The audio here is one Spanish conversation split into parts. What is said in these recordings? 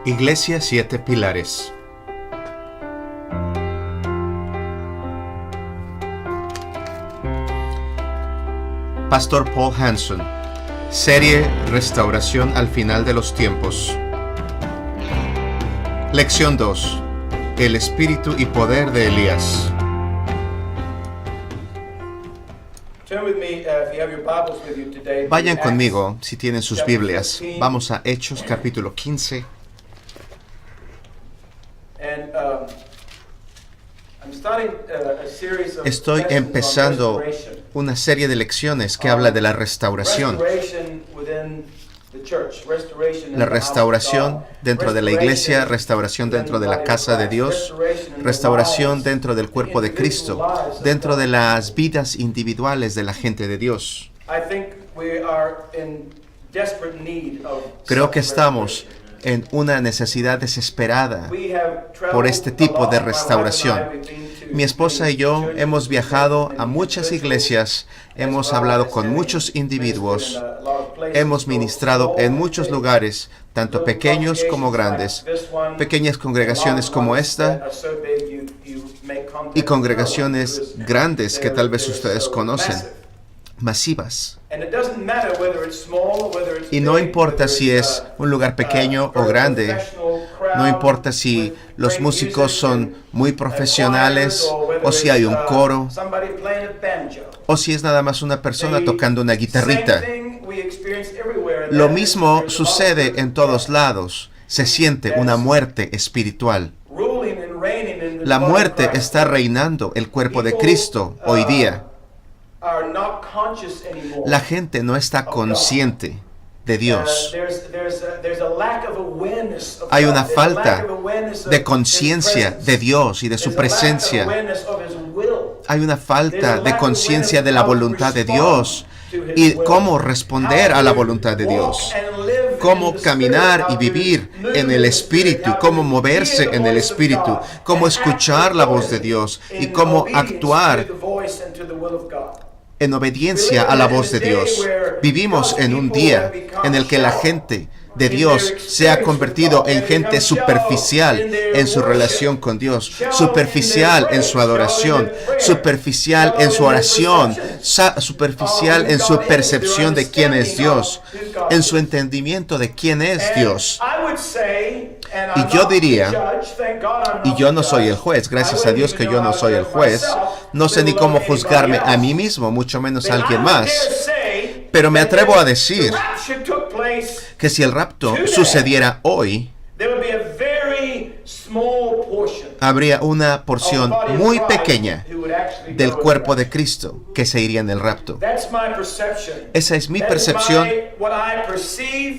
Iglesia Siete Pilares. Pastor Paul Hanson. Serie Restauración al final de los tiempos. Lección 2. El espíritu y poder de Elías. Vayan conmigo, si tienen sus Biblias. Vamos a Hechos capítulo 15. Estoy empezando una serie de lecciones que habla de la restauración. La restauración dentro de la iglesia, restauración dentro de la casa de Dios, restauración dentro del cuerpo de Cristo, dentro de las vidas individuales de la gente de Dios. Creo que estamos en una necesidad desesperada por este tipo de restauración. Mi esposa y yo hemos viajado a muchas iglesias, hemos hablado con muchos individuos, hemos ministrado en muchos lugares, tanto pequeños como grandes, pequeñas congregaciones como esta y congregaciones grandes que tal vez ustedes conocen, masivas. Y no importa si es un lugar pequeño o grande, no importa si los músicos son muy profesionales o si hay un coro o si es nada más una persona tocando una guitarrita. Lo mismo sucede en todos lados. Se siente una muerte espiritual. La muerte está reinando el cuerpo de Cristo hoy día. La gente no está consciente de Dios. Hay una falta de conciencia de Dios y de su presencia. Hay una falta de conciencia de la voluntad de Dios y cómo responder a la voluntad de Dios. Cómo caminar y vivir en el Espíritu, cómo moverse en el Espíritu, cómo escuchar la voz de Dios y cómo actuar en obediencia a la voz de Dios. Vivimos en un día en el que la gente de Dios se ha convertido en gente superficial en su relación con Dios, superficial en su adoración, superficial en su oración, superficial en su percepción de quién es Dios, en su entendimiento de quién es Dios. Y yo diría, y yo no soy el juez, gracias a Dios que yo no soy el juez, no sé ni cómo juzgarme a mí mismo, mucho menos a alguien más, pero me atrevo a decir que si el rapto sucediera hoy, habría una porción muy pequeña del cuerpo de Cristo que se iría en el rapto. Esa es mi percepción.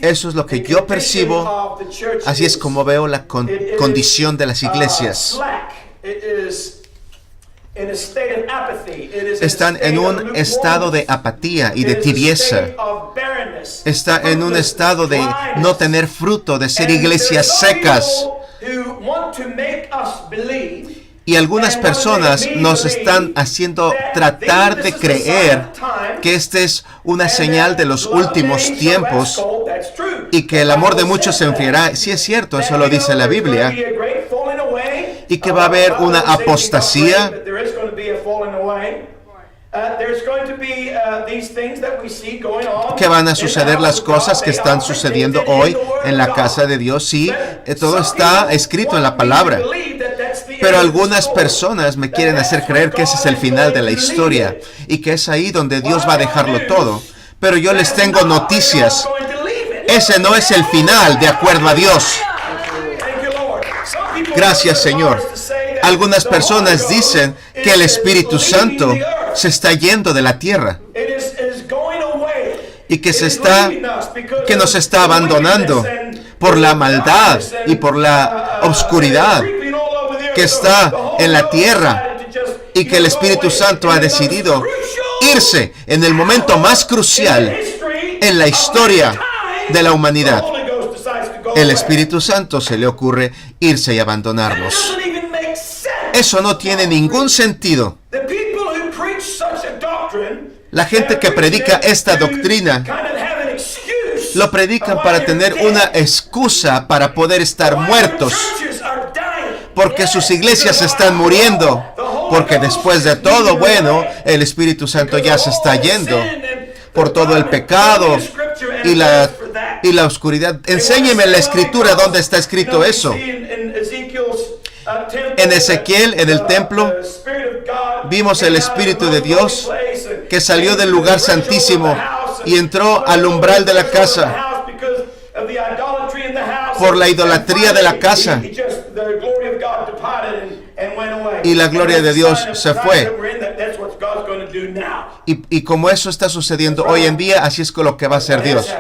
Eso es lo que yo percibo. Así es como veo la condición de las iglesias. Están en un estado de apatía y de tibieza. Está en un estado de no tener fruto, de ser iglesias secas. Y algunas personas nos están haciendo tratar de creer que esta es una señal de los últimos tiempos y que el amor de muchos se enfriará. Sí es cierto, eso lo dice la Biblia. Y que va a haber una apostasía. Que van a suceder las cosas que están sucediendo hoy en la casa de Dios. Sí, todo está escrito en la palabra. Pero algunas personas me quieren hacer creer que ese es el final de la historia y que es ahí donde Dios va a dejarlo todo. Pero yo les tengo noticias. Ese no es el final de acuerdo a Dios. Gracias, Señor. Algunas personas dicen que el Espíritu Santo se está yendo de la tierra y que nos está abandonando por la maldad y por la oscuridad que está en la tierra y que el Espíritu Santo ha decidido irse en el momento más crucial en la historia de la humanidad. El Espíritu Santo se le ocurre irse y abandonarnos. Eso no tiene ningún sentido. La gente que predica esta doctrina Lo predican para tener una excusa para poder estar muertos. Porque sus iglesias están muriendo. Porque después de todo, bueno, el Espíritu Santo ya se está yendo por todo el pecado y la oscuridad. Enséñeme la escritura donde está escrito eso. En Ezequiel, en el templo, vimos el Espíritu de Dios que salió del lugar santísimo y entró al umbral de la casa por la idolatría de la casa. Y la gloria de Dios se fue. Y como eso está sucediendo hoy en día, así es con lo que va a hacer Dios.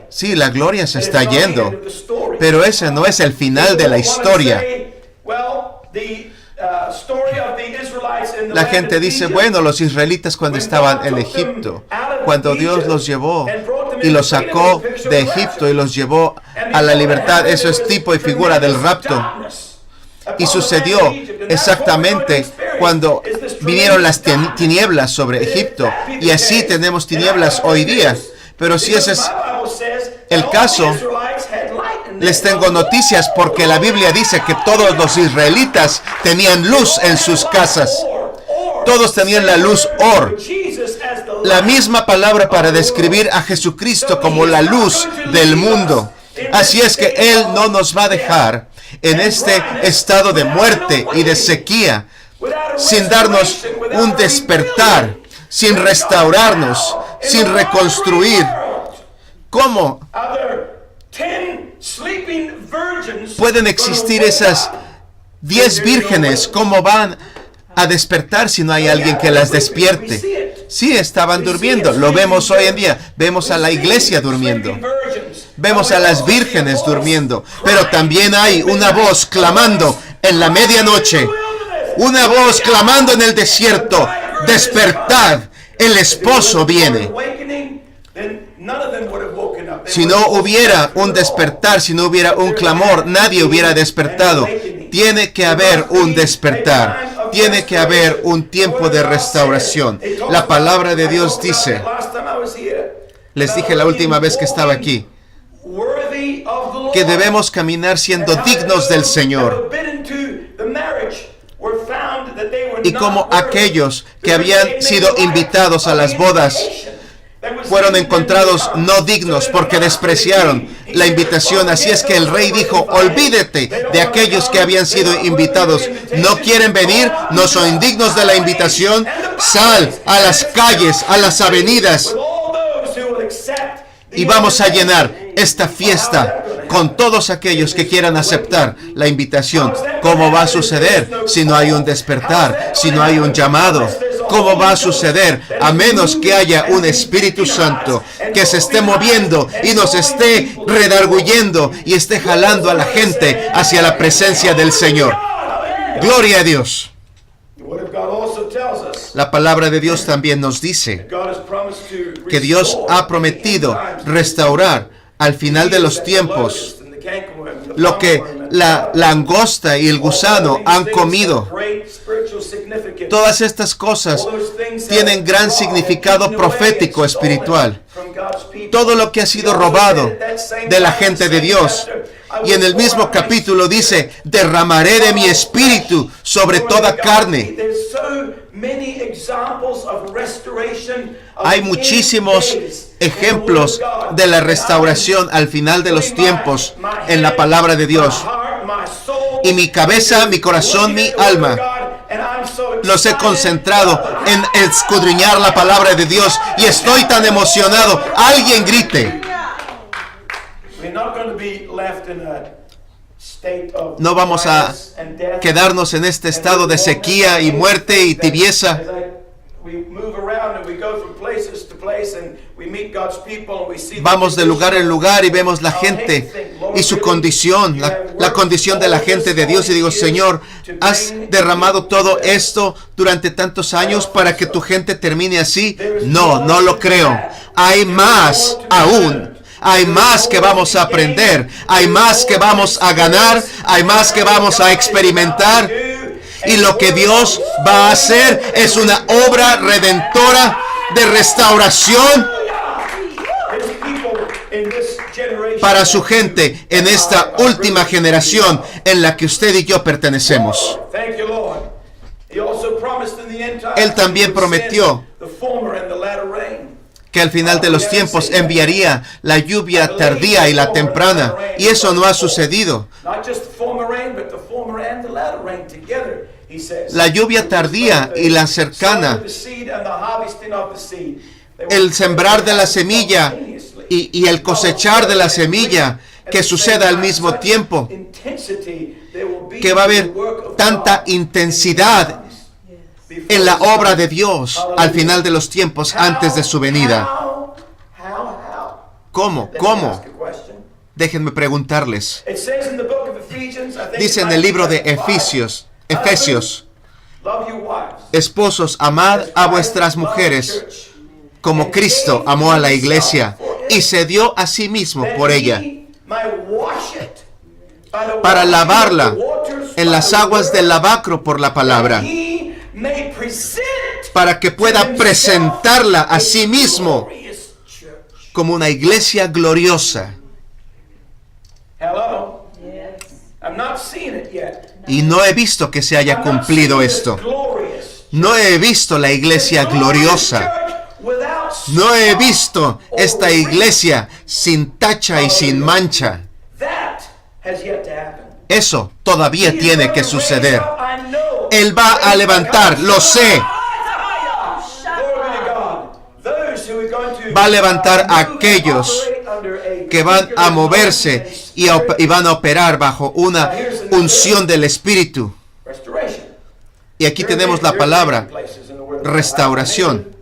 Sí, la gloria se está yendo, pero ese no es el final de la historia. La gente dice, bueno, los israelitas cuando estaban en Egipto, cuando Dios los llevó y los sacó de Egipto y los llevó a la libertad, eso es tipo y figura del rapto. Y sucedió exactamente cuando vinieron las tinieblas sobre Egipto. Y así tenemos tinieblas hoy día. Pero si ese es el caso, les tengo noticias porque la Biblia dice que todos los israelitas tenían luz en sus casas. Todos tenían la luz Or. La misma palabra para describir a Jesucristo como la luz del mundo. Así es que Él no nos va a dejar en este estado de muerte y de sequía, sin darnos un despertar, sin restaurarnos, sin reconstruir. ¿Cómo pueden existir esas 10 vírgenes? ¿Cómo van a despertar si no hay alguien que las despierte? Sí, estaban durmiendo. Lo vemos hoy en día. Vemos a la iglesia durmiendo. Vemos a las vírgenes durmiendo. Pero también hay una voz clamando en la medianoche. Una voz clamando en el desierto. Despertad, el esposo viene. Si no hubiera un despertar, si no hubiera un clamor, nadie hubiera despertado. Tiene que haber un despertar. Tiene que haber un tiempo de restauración. La palabra de Dios dice, les dije la última vez que estaba aquí, que debemos caminar siendo dignos del Señor. Y como aquellos que habían sido invitados a las bodas fueron encontrados no dignos porque despreciaron la invitación. Así es que el rey dijo, olvídate de aquellos que habían sido invitados. No quieren venir, no son dignos de la invitación. Sal a las calles, a las avenidas y vamos a llenar esta fiesta con todos aquellos que quieran aceptar la invitación. ¿Cómo va a suceder si no hay un despertar, si no hay un llamado? ¿Cómo va a suceder a menos que haya un Espíritu Santo que se esté moviendo y nos esté redarguyendo y esté jalando a la gente hacia la presencia del Señor? Gloria a Dios. La palabra de Dios también nos dice que Dios ha prometido restaurar al final de los tiempos lo que la langosta y el gusano han comido. Todas estas cosas tienen gran significado profético espiritual. Todo lo que ha sido robado de la gente de Dios. Y en el mismo capítulo dice, derramaré de mi espíritu sobre toda carne. Hay muchísimos ejemplos de la restauración al final de los tiempos en la palabra de Dios. Y mi cabeza, mi corazón, mi alma, los he concentrado en escudriñar la palabra de Dios y estoy tan emocionado. Alguien grite. No vamos a quedarnos en este estado de sequía y muerte y tibieza. Vamos de lugar en lugar y vemos la gente y su condición, la condición de la gente de Dios. Y digo, Señor, ¿has derramado todo esto durante tantos años para que tu gente termine así? No, no lo creo. Hay más aún. Hay más que vamos a aprender. Hay más que vamos a ganar. Hay más que vamos a experimentar. Y lo que Dios va a hacer es una obra redentora de restauración. para su gente en esta última generación en la que usted y yo pertenecemos. Él también prometió que al final de los tiempos enviaría la lluvia tardía y la temprana, y eso no ha sucedido. La lluvia tardía y la cercana, el sembrar de la semilla y el cosechar de la semilla, que suceda al mismo tiempo, que va a haber tanta intensidad en la obra de Dios al final de los tiempos antes de su venida. ¿Cómo? ¿Cómo? Déjenme preguntarles. Dice en el libro de Efesios, esposos, amad a vuestras mujeres como Cristo amó a la iglesia y se dio a sí mismo por ella, para lavarla en las aguas del lavacro por la palabra, para que pueda presentarla a sí mismo como una iglesia gloriosa. Y no he visto que se haya cumplido esto. No he visto la iglesia gloriosa. No he visto esta iglesia sin tacha y sin mancha. Eso todavía tiene que suceder. Él va a levantar, lo sé. Va a levantar a aquellos que van a moverse y van a operar bajo una unción del Espíritu. Y aquí tenemos la palabra restauración.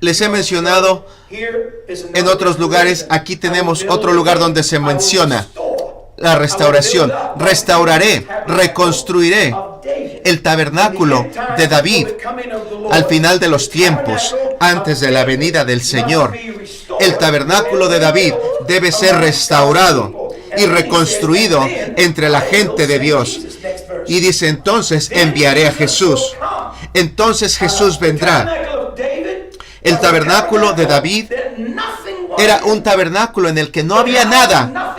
Les he mencionado en otros lugares, aquí tenemos otro lugar donde se menciona la restauración. Restauraré, reconstruiré el tabernáculo de David al final de los tiempos, antes de la venida del Señor. El tabernáculo de David debe ser restaurado y reconstruido entre la gente de Dios. Y dice, entonces enviaré a Jesús. Entonces Jesús vendrá. El tabernáculo de David era un tabernáculo en el que no había nada.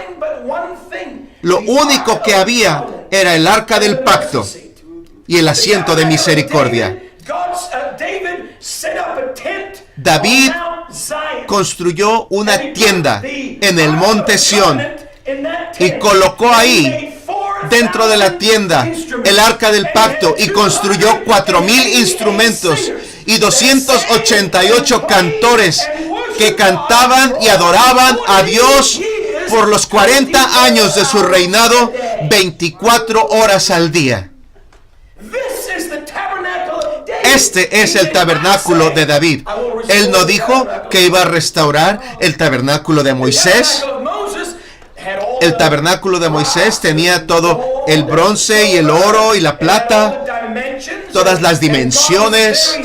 Lo único que había era el arca del pacto y el asiento de misericordia. David construyó una tienda en el monte Sión y colocó ahí, dentro de la tienda, el arca del pacto, y construyó 4,000 instrumentos y 288 cantores que cantaban y adoraban a Dios por los 40 años de su reinado, 24 horas al día. Este es el tabernáculo de David. Él no dijo que iba a restaurar el tabernáculo de Moisés. El tabernáculo de Moisés tenía todo el bronce y el oro y la plata, todas las dimensiones.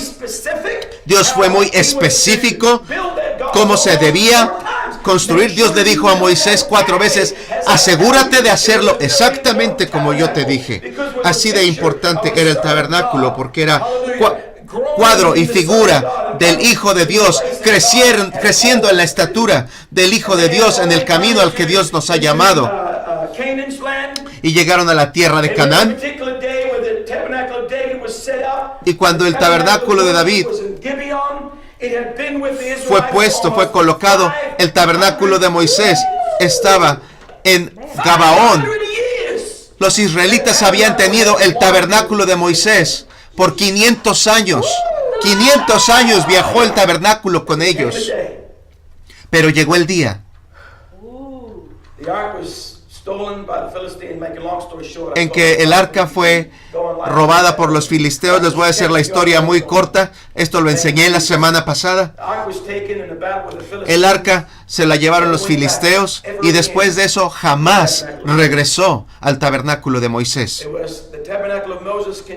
Dios fue muy específico cómo se debía construir. Dios le dijo a Moisés 4 veces, asegúrate de hacerlo exactamente como yo te dije. Así de importante era el tabernáculo, porque era cuadro y figura del Hijo de Dios, creciendo en la estatura del Hijo de Dios en el camino al que Dios nos ha llamado. Y llegaron a la tierra de Canaán. Y cuando el tabernáculo de David fue colocado, el tabernáculo de Moisés estaba en Gabaón. Los israelitas habían tenido el tabernáculo de Moisés por 500 años. 500 años viajó el tabernáculo con ellos. Pero llegó el día en que el arca fue robada por los filisteos. Les voy a hacer la historia muy corta. Esto lo enseñé la semana pasada. El arca se la llevaron los filisteos y después de eso jamás regresó al tabernáculo de Moisés.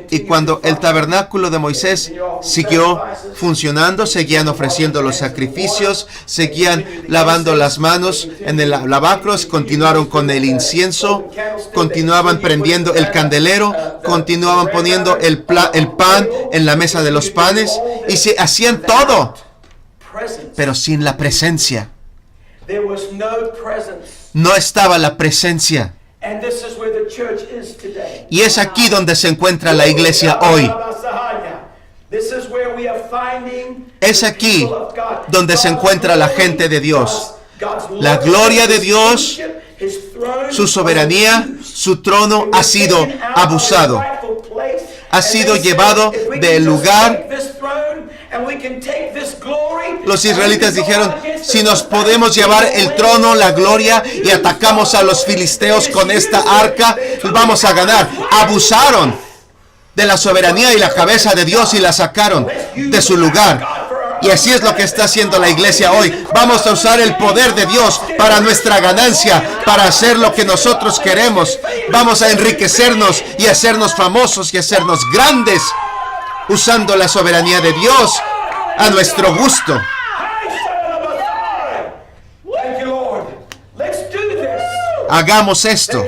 Y cuando el tabernáculo de Moisés siguió funcionando, seguían ofreciendo los sacrificios, seguían lavando las manos en el lavacro, continuaron con el incienso, continuaban prendiendo el candelero, continuaban poniendo el pan en la mesa de los panes, y se hacían todo, pero sin la presencia. No estaba la presencia. Y es aquí donde se encuentra la iglesia hoy. Es aquí donde se encuentra la gente de Dios. La gloria de Dios, su soberanía, su trono ha sido abusado. Ha sido llevado del lugar. Los israelitas dijeron, si nos podemos llevar el trono, la gloria, y atacamos a los filisteos con esta arca, vamos a ganar. Abusaron de la soberanía y la cabeza de Dios y la sacaron de su lugar. Y así es lo que está haciendo la iglesia hoy. Vamos a usar el poder de Dios para nuestra ganancia, para hacer lo que nosotros queremos. Vamos a enriquecernos y hacernos famosos y hacernos grandes, usando la soberanía de Dios a nuestro gusto. Hagamos esto.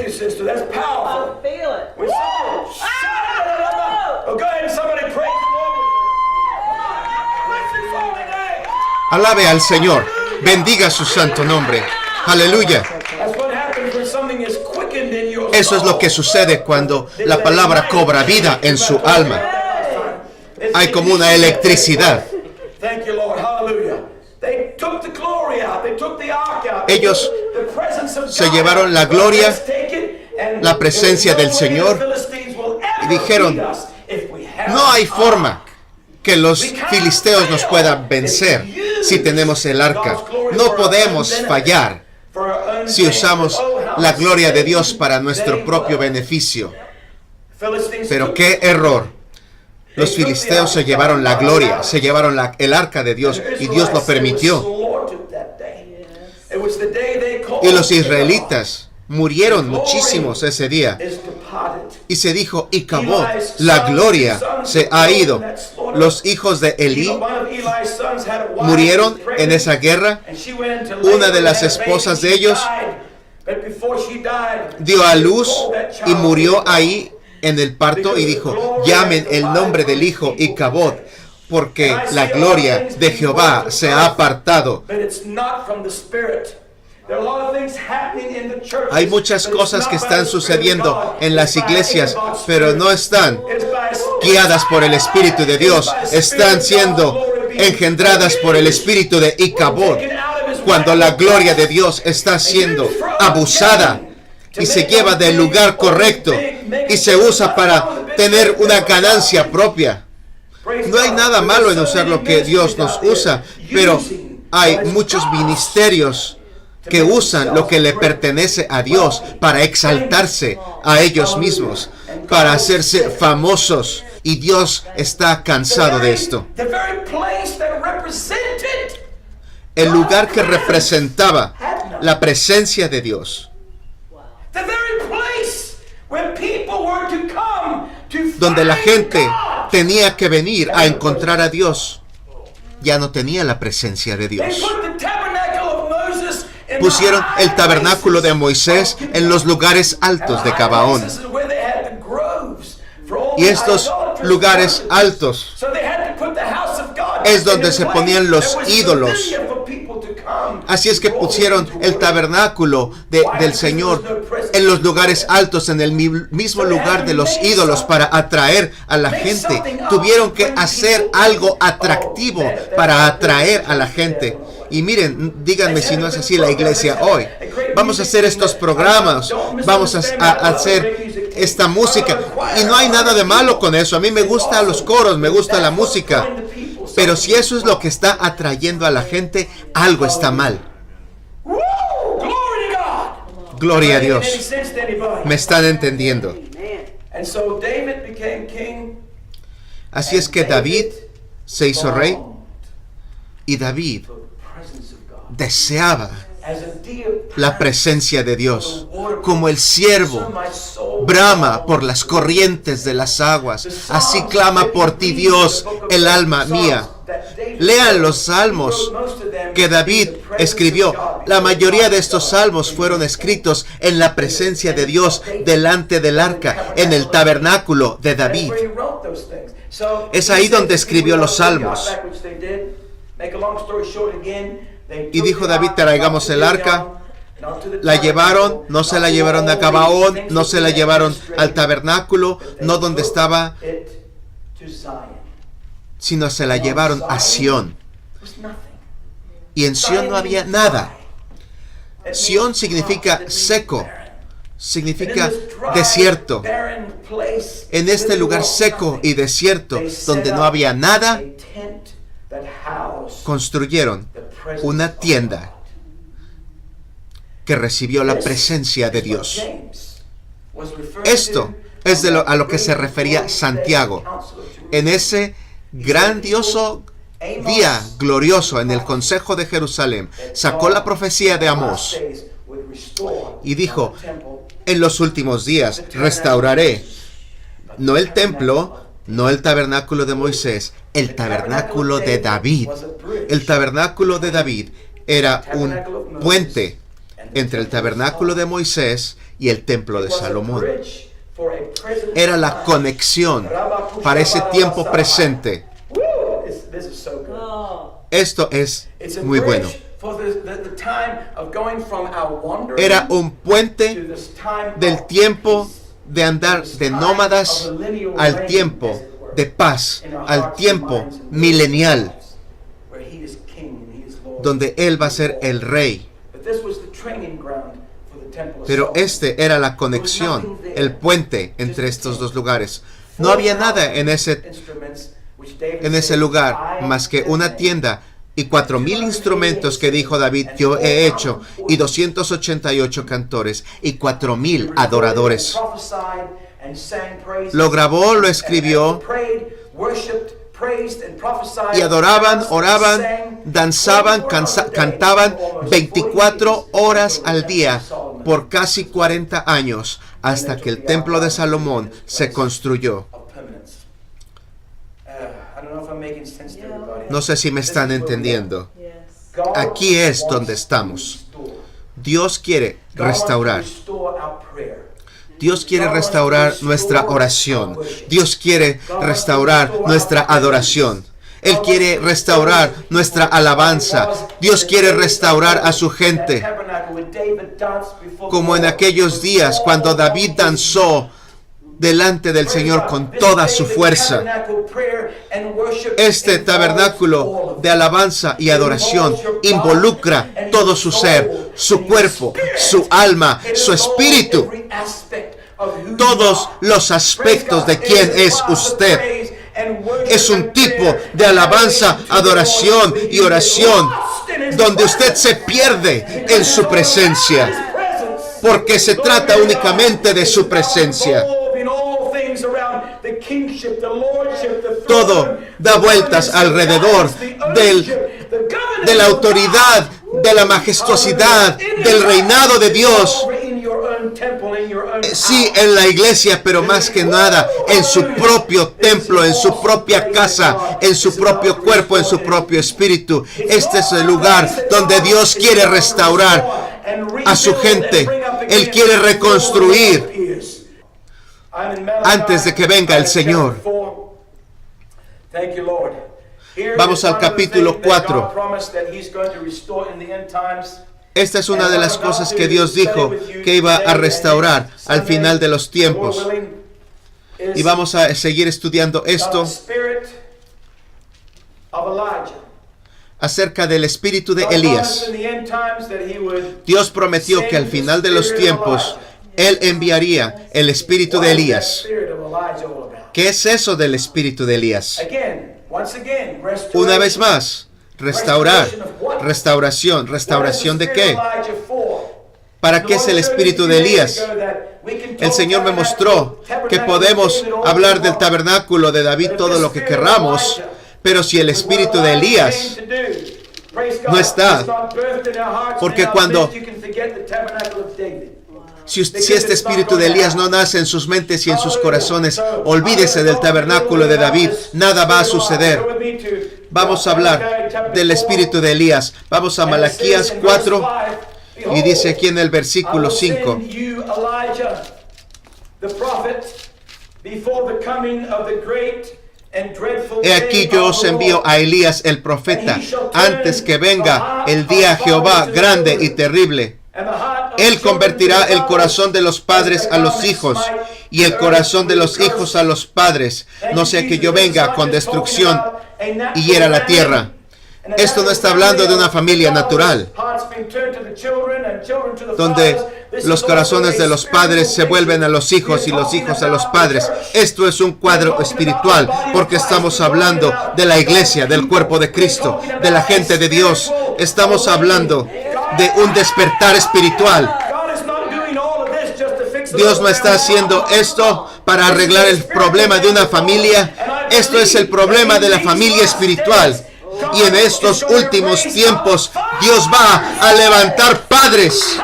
Alabe al Señor. Bendiga su santo nombre. Aleluya. Eso es lo que sucede cuando la palabra cobra vida en su alma. Hay como una electricidad. Ellos se llevaron la gloria, la presencia del Señor, y dijeron, no hay forma que los filisteos nos puedan vencer si tenemos el arca. No podemos fallar si usamos la gloria de Dios para nuestro propio beneficio. Pero qué error. Los filisteos se llevaron la gloria, se llevaron el arca de Dios, y Dios lo permitió. Y los israelitas murieron muchísimos ese día. Y se dijo, Icabod, la gloria se ha ido. Los hijos de Elí murieron en esa guerra. Una de las esposas de ellos dio a luz y murió ahí en el parto, y dijo, llamen el nombre del hijo Icabod, porque la gloria de Jehová se ha apartado. Hay muchas cosas que están sucediendo en las iglesias, pero no están guiadas por el Espíritu de Dios. Están siendo engendradas por el espíritu de Icabod, cuando la gloria de Dios está siendo abusada y se lleva del lugar correcto y se usa para tener una ganancia propia. No hay nada malo en usar lo que Dios nos usa, pero hay muchos ministerios que usan lo que le pertenece a Dios para exaltarse a ellos mismos, para hacerse famosos, y Dios está cansado de esto. El lugar que representaba la presencia de Dios, donde la gente tenía que venir a encontrar a Dios, ya no tenía la presencia de Dios. Pusieron el tabernáculo de Moisés en los lugares altos de Gabaón. Y estos lugares altos es donde se ponían los ídolos. Así es que pusieron el tabernáculo del Señor en los lugares altos, en el mismo lugar de los ídolos, para atraer a la gente. Tuvieron que hacer algo atractivo para atraer a la gente. Y miren, díganme si no es así la iglesia hoy. Vamos a hacer estos programas, vamos a hacer esta música, y no hay nada de malo con eso. A mí me gustan los coros, me gusta la música, pero si eso es lo que está atrayendo a la gente, algo está mal. Gloria a Dios. ¿Me están entendiendo? Así es que David se hizo rey, y David deseaba la presencia de Dios, como el ciervo brama por las corrientes de las aguas. Así clama por ti, Dios, el alma mía. Lean los salmos que David escribió. La mayoría de estos salmos fueron escritos en la presencia de Dios, delante del arca, en el tabernáculo de David. Es ahí donde escribió los salmos. Y dijo David, traigamos el arca. La llevaron, no se la llevaron a Gabaón, no se la llevaron al tabernáculo, no donde estaba, sino se la llevaron a Sión. Y en Sión no había nada. Sión significa seco, significa desierto. En este lugar seco y desierto, donde no había nada, construyeron una tienda que recibió la presencia de Dios. Esto es a lo que se refería Santiago. En ese grandioso día glorioso en el Consejo de Jerusalén, sacó la profecía de Amós y dijo, en los últimos días restauraré, no el templo, no el tabernáculo de Moisés, el tabernáculo de David. El tabernáculo de David era un puente entre el tabernáculo de Moisés y el templo de Salomón. Era la conexión para ese tiempo presente. Esto es muy bueno. Era un puente del tiempo de andar de nómadas al tiempo de paz, al tiempo milenial, donde Él va a ser el rey. Pero este era la conexión, el puente entre estos dos lugares. No había nada en ese lugar más que una tienda y 4,000 instrumentos que dijo David, yo he hecho, y 288 cantores y 4,000 adoradores. Lo grabó, lo escribió, y adoraban, oraban, danzaban, cantaban 24 horas al día por casi 40 años, hasta que el templo de Salomón se construyó. No sé si me están entendiendo. Aquí es donde estamos. Dios quiere restaurar. Dios quiere restaurar nuestra oración. Dios quiere restaurar nuestra adoración. Él quiere restaurar nuestra alabanza. Dios quiere restaurar a su gente. Como en aquellos días cuando David danzó delante del Señor con toda su fuerza. Este tabernáculo de alabanza y adoración involucra todo su ser, su cuerpo, su alma, su espíritu, todos los aspectos de quién es usted. Es un tipo de alabanza, adoración y oración donde usted se pierde en su presencia, porque se trata únicamente de su presencia. Todo da vueltas alrededor de la autoridad, de la majestuosidad, del reinado de Dios. Sí, en la iglesia, pero más que nada en su propio templo, en su propia casa, en su propio cuerpo, en su propio espíritu. Este es el lugar donde Dios quiere restaurar a su gente. Él quiere reconstruir antes de que venga el Señor. Vamos al capítulo 4. Esta es una de las cosas que Dios dijo que iba a restaurar al final de los tiempos. Y vamos a seguir estudiando esto acerca del espíritu de Elías. Dios prometió que al final de los tiempos Él enviaría el espíritu de Elías. ¿Qué es eso del espíritu de Elías? Una vez más, restaurar, restauración. ¿Restauración de qué? ¿Para qué es el espíritu de Elías? El Señor me mostró que podemos hablar del tabernáculo de David todo lo que querramos, pero si el espíritu de Elías no está, porque cuando si este espíritu de Elías no nace en sus mentes y en sus corazones, olvídese del tabernáculo de David, nada va a suceder. Vamos a hablar del espíritu de Elías. Vamos a Malaquías 4 y dice aquí en el versículo 5. He aquí yo os envío a Elías el profeta, antes que venga el día de Jehová grande y terrible. Él convertirá el corazón de los padres a los hijos, y el corazón de los hijos a los padres, no sea que yo venga con destrucción y hiera la tierra. Esto no está hablando de una familia natural, donde los corazones de los padres se vuelven a los hijos y los hijos a los padres. Esto es un cuadro espiritual, porque estamos hablando de la iglesia, del cuerpo de Cristo, de la gente de Dios. Estamos hablando de un despertar espiritual. Dios no está haciendo esto para arreglar el problema de una familia. Esto es el problema de la familia espiritual. Y en estos últimos tiempos, Dios va a levantar padres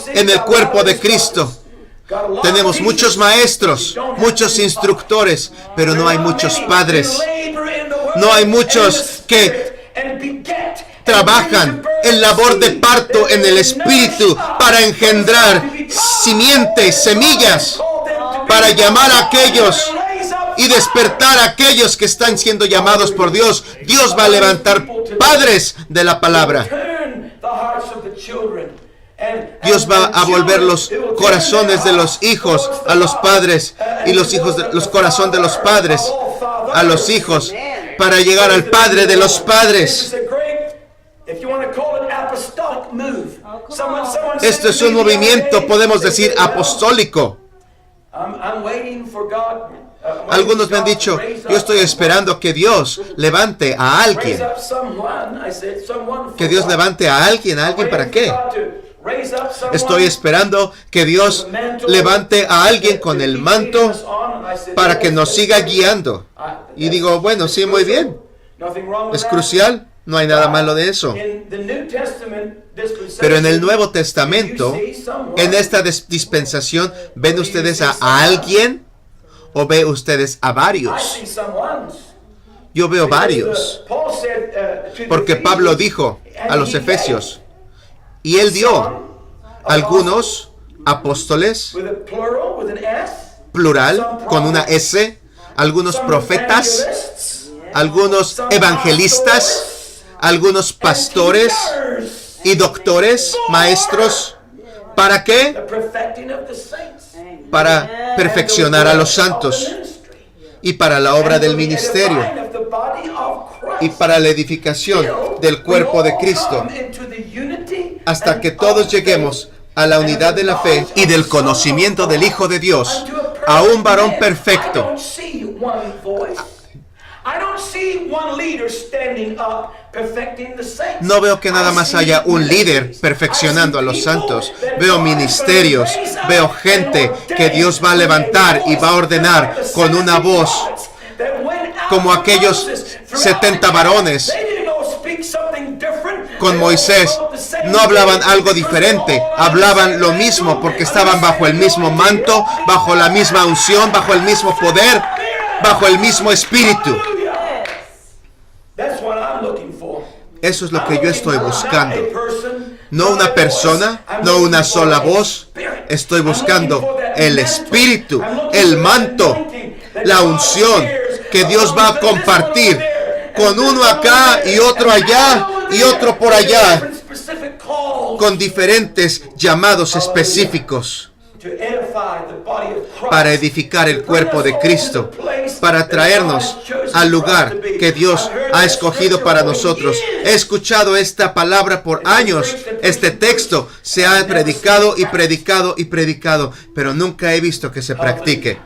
en el cuerpo de Cristo. Tenemos muchos maestros, muchos instructores, pero no hay muchos padres. No hay muchos que trabajan en labor de parto en el Espíritu para engendrar simientes, semillas, para llamar a aquellos y despertar a aquellos que están siendo llamados por Dios. Dios va a levantar padres de la palabra. Dios va a volver los corazones de los hijos a los padres y los corazones de los padres a los hijos para llegar al Padre de los padres. Esto es un movimiento, podemos decir, apostólico. Algunos me han dicho, yo estoy esperando que Dios levante a alguien. ¿Que Dios levante a alguien? ¿A alguien para qué? Estoy esperando que Dios levante a alguien con el manto para que nos siga guiando. Y digo, bueno, sí, muy bien. Es crucial, no hay nada malo de eso. Pero en el Nuevo Testamento, en esta dispensación, ¿ven ustedes a alguien o ven ustedes a varios? Yo veo varios. Porque Pablo dijo a los Efesios, y él dio algunos apóstoles, plural, con una S, algunos profetas, algunos evangelistas, algunos pastores y doctores, maestros. ¿Para qué? Para perfeccionar a los santos y para la obra del ministerio y para la edificación del cuerpo de Cristo, hasta que todos lleguemos a la unidad de la fe y del conocimiento del Hijo de Dios, a un varón perfecto. No veo que nada más haya un líder perfeccionando a los santos. Veo ministerios, veo gente que Dios va a levantar y va a ordenar con una voz, como aquellos 70 varones con Moisés. No hablaban algo diferente, hablaban lo mismo porque estaban bajo el mismo manto, bajo la misma unción, bajo el mismo poder, bajo el mismo espíritu. Eso es lo que yo estoy buscando. No una persona, no una sola voz. Estoy buscando el espíritu, el manto, la unción que Dios va a compartir con uno acá y otro allá y otro por allá, con diferentes llamados específicos para edificar el cuerpo de Cristo, para traernos al lugar que Dios ha escogido para nosotros. He escuchado esta palabra por años. Este texto se ha predicado y predicado y predicado, pero nunca he visto que se practique.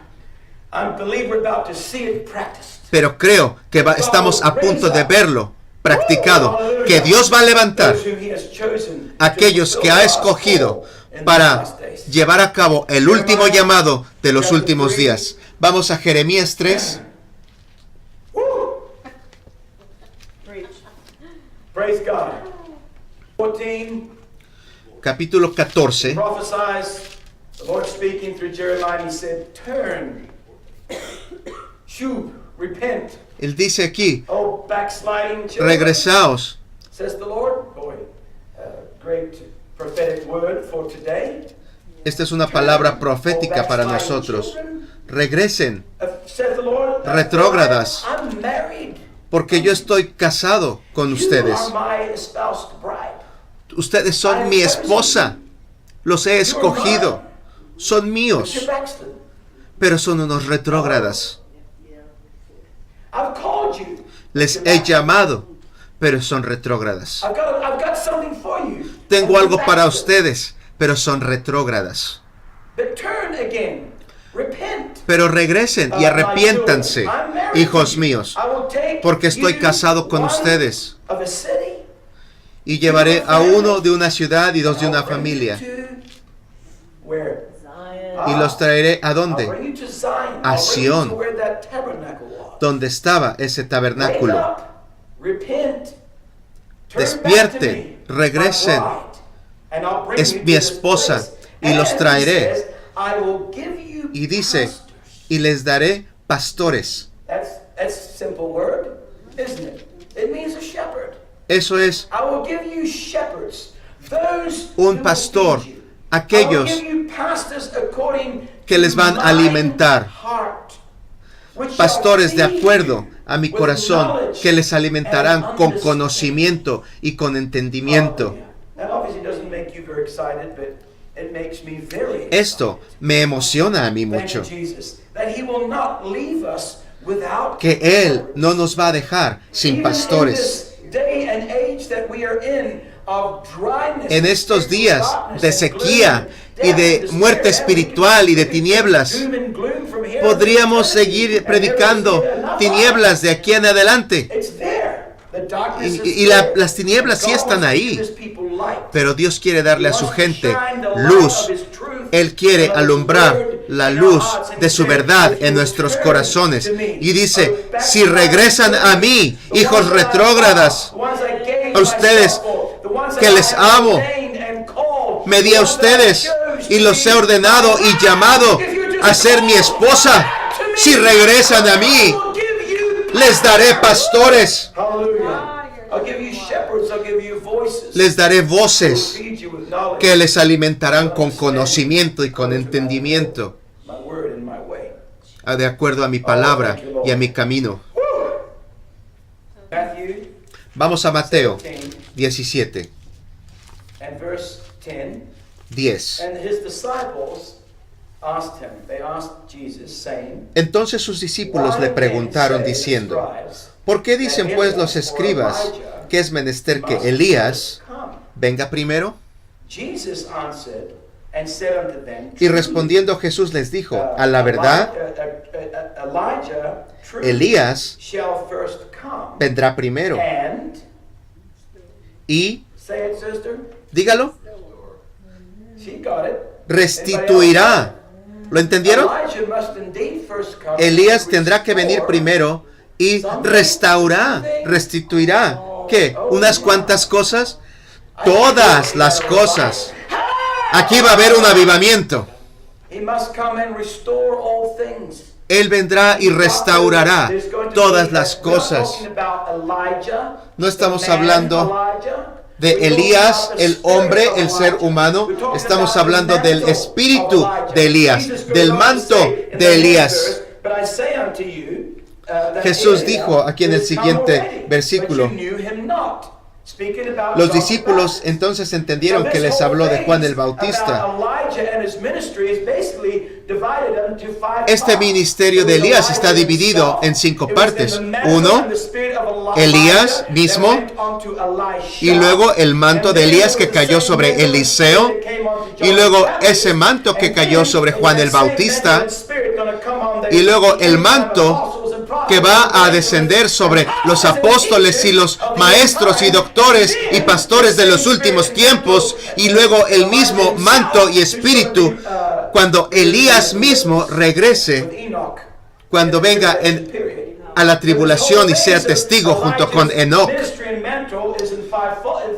Pero creo que estamos a punto de verlo practicado, que Dios va a levantar a aquellos que ha escogido para llevar a cabo el último llamado de los últimos días. Vamos a Jeremías 3. Capítulo 14. Él dice aquí, regresaos. Esta es una palabra profética para nosotros. regresen, retrógradas, porque yo estoy casado con ustedes. Ustedes son mi esposa, los he escogido, son míos, pero son unos retrógradas. Les he llamado, pero son retrógradas. Tengo algo para ustedes, pero son retrógradas. Pero regresen y arrepiéntanse, hijos míos, porque estoy casado con ustedes. Y llevaré a uno de una ciudad y dos de una familia. Y los traeré ¿a dónde? A Sión, donde estaba ese tabernáculo. Despierten, regresen. Es mi esposa y los traeré. Y dice, y les daré pastores. Eso es un pastor, aquellos que les van a alimentar. Pastores de acuerdo a mi corazón, que les alimentarán con conocimiento y con entendimiento. Esto me emociona a mí mucho, que Él no nos va a dejar sin pastores. En estos días de sequía y de muerte espiritual y de tinieblas, podríamos seguir predicando tinieblas de aquí en adelante. Y las tinieblas sí están ahí, pero Dios quiere darle a su gente luz. Él quiere alumbrar la luz de su verdad en nuestros corazones. Y dice, si regresan a mí, hijos retrógradas, a ustedes que les amo, me di a ustedes y los he ordenado y llamado a ser mi esposa. Si regresan a mí, les daré pastores. Les daré voces que les alimentarán con conocimiento y con entendimiento, de acuerdo a mi palabra y a mi camino. Vamos a Mateo 17. 10. Entonces sus discípulos le preguntaron diciendo, ¿por qué dicen pues los escribas que es menester que Elías venga primero? Y respondiendo Jesús les dijo, a la verdad, Elías vendrá primero. Y, dígalo, restituirá. ¿Lo entendieron? Elías tendrá que venir primero y restituirá. ¿Qué? ¿Unas cuantas cosas? Todas las cosas. Aquí va a haber un avivamiento. Él vendrá y restaurará todas las cosas. No estamos hablando de Elías, el hombre, el ser humano. Estamos hablando del espíritu de Elías, del manto de Elías. Jesús dijo aquí en el siguiente versículo, los discípulos entonces entendieron que les habló de Juan el Bautista. Este ministerio de Elías está dividido en 5 partes. 1, Elías mismo, y luego el manto de Elías que cayó sobre Eliseo, y luego ese manto que cayó sobre Juan el Bautista, y luego el manto que va a descender sobre los apóstoles y los maestros y doctores y pastores de los últimos tiempos, y luego el mismo manto y espíritu cuando Elías mismo regrese, cuando venga a la tribulación y sea testigo junto con Enoc.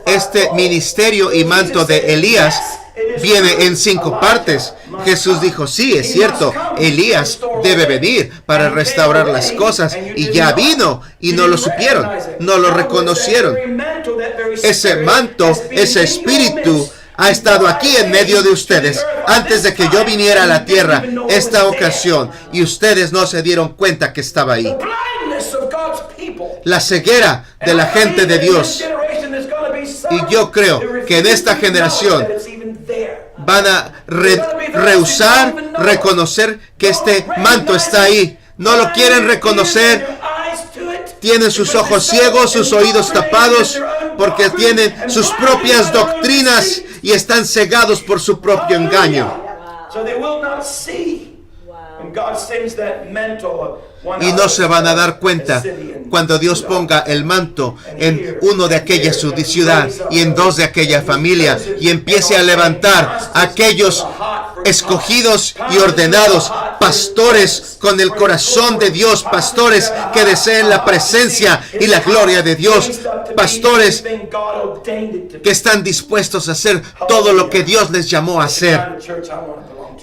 Este ministerio y manto de Elías viene en 5 partes. Jesús dijo, sí, es cierto, Elías debe venir para restaurar las cosas, y ya vino, y no lo supieron, no lo reconocieron. Ese manto, ese espíritu ha estado aquí en medio de ustedes antes de que yo viniera a la tierra esta ocasión, y ustedes no se dieron cuenta que estaba ahí. La ceguera de la gente de Dios. Y yo creo que en esta generación van a rehusar reconocer que este manto está ahí. No lo quieren reconocer. Tienen sus ojos ciegos, sus oídos tapados, porque tienen sus propias doctrinas y están cegados por su propio engaño. Y no se van a dar cuenta cuando Dios ponga el manto en uno de aquella ciudad y en dos de aquella familia, y empiece a levantar a aquellos escogidos y ordenados, pastores con el corazón de Dios, pastores que deseen la presencia y la gloria de Dios, pastores que están dispuestos a hacer todo lo que Dios les llamó a hacer.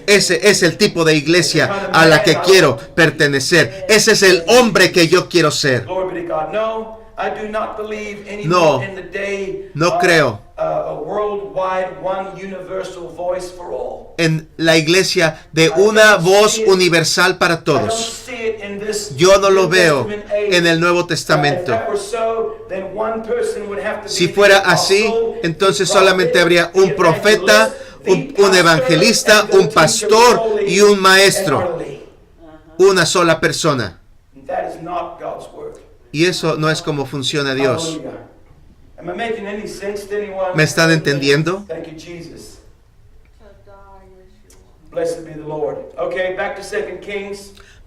Ese es el tipo de iglesia a la que quiero pertenecer. Ese es el hombre que yo quiero ser. No creo en la iglesia de una voz universal para todos. Yo no lo veo en el Nuevo Testamento. Si fuera así, entonces solamente habría un profeta, un evangelista, un pastor y un maestro. Una sola persona. Y eso no es como funciona Dios. ¿Me están entendiendo?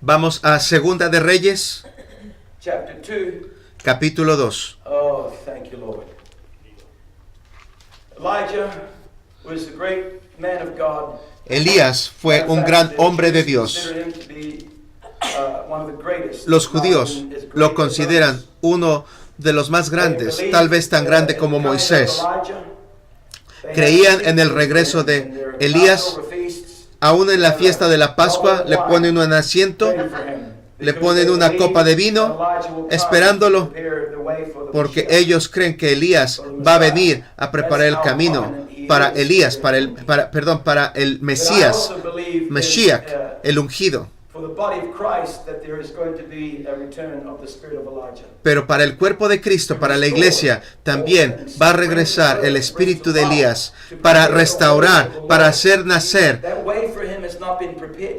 Vamos a Segunda de Reyes, capítulo 2. Elías fue un gran hombre de Dios. Los judíos lo consideran uno de los más grandes, tal vez tan grande como Moisés. Creían en el regreso de Elías. Aún en la fiesta de la Pascua le ponen un asiento, le ponen una copa de vino, esperándolo, porque ellos creen que Elías va a venir a preparar el camino para Elías, para el Mesías, Mashiach, el ungido. Pero para el cuerpo de Cristo, para la iglesia, también va a regresar el espíritu de Elías para restaurar, para hacer nacer,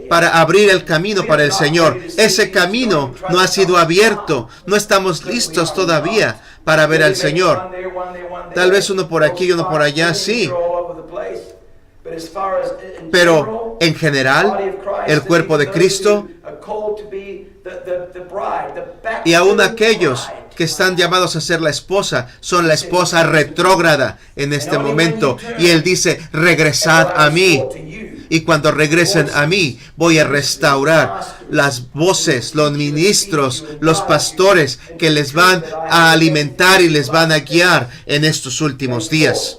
para abrir el camino para el Señor. Ese camino no ha sido abierto, no estamos listos todavía para ver al Señor. Tal vez uno por aquí y uno por allá, sí. Pero en general, el cuerpo de Cristo y aún aquellos que están llamados a ser la esposa, son la esposa retrógrada en este momento. Y Él dice, regresad a mí. Y cuando regresen a mí, voy a restaurar las voces, los ministros, los pastores que les van a alimentar y les van a guiar en estos últimos días.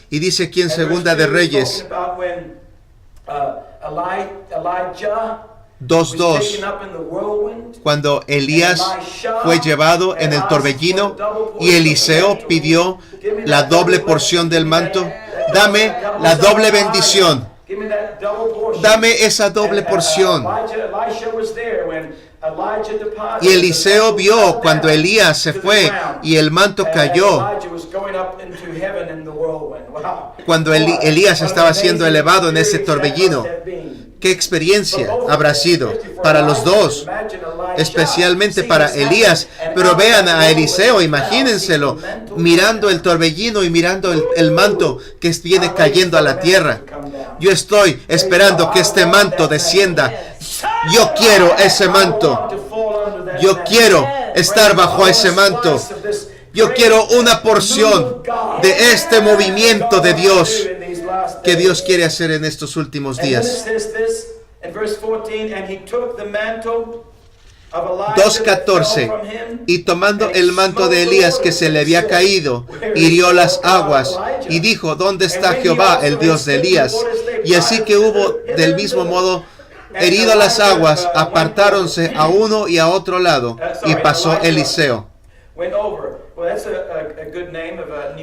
Y dice aquí en Segunda de Reyes 2:2, cuando Elías fue llevado en el torbellino y Eliseo pidió la doble porción del manto. Dame la doble bendición. Dame esa doble porción. Y Eliseo vio cuando Elías se fue y el manto cayó. Cuando Elías estaba siendo elevado en ese torbellino. ¿Qué experiencia habrá sido para los dos? Especialmente para Elías. Pero vean a Eliseo, imagínenselo, mirando el torbellino y mirando el manto que viene cayendo a la tierra. Yo estoy esperando que este manto descienda. Yo quiero ese manto. Yo quiero estar bajo ese manto. Yo quiero una porción de este movimiento de Dios que Dios quiere hacer en estos últimos días. 2:14. Y tomando el manto de Elías que se le había caído, hirió las aguas y dijo, ¿dónde está Jehová, el Dios de Elías? Y así que hubo del mismo modo herido las aguas, apartáronse a uno y a otro lado, y pasó Eliseo.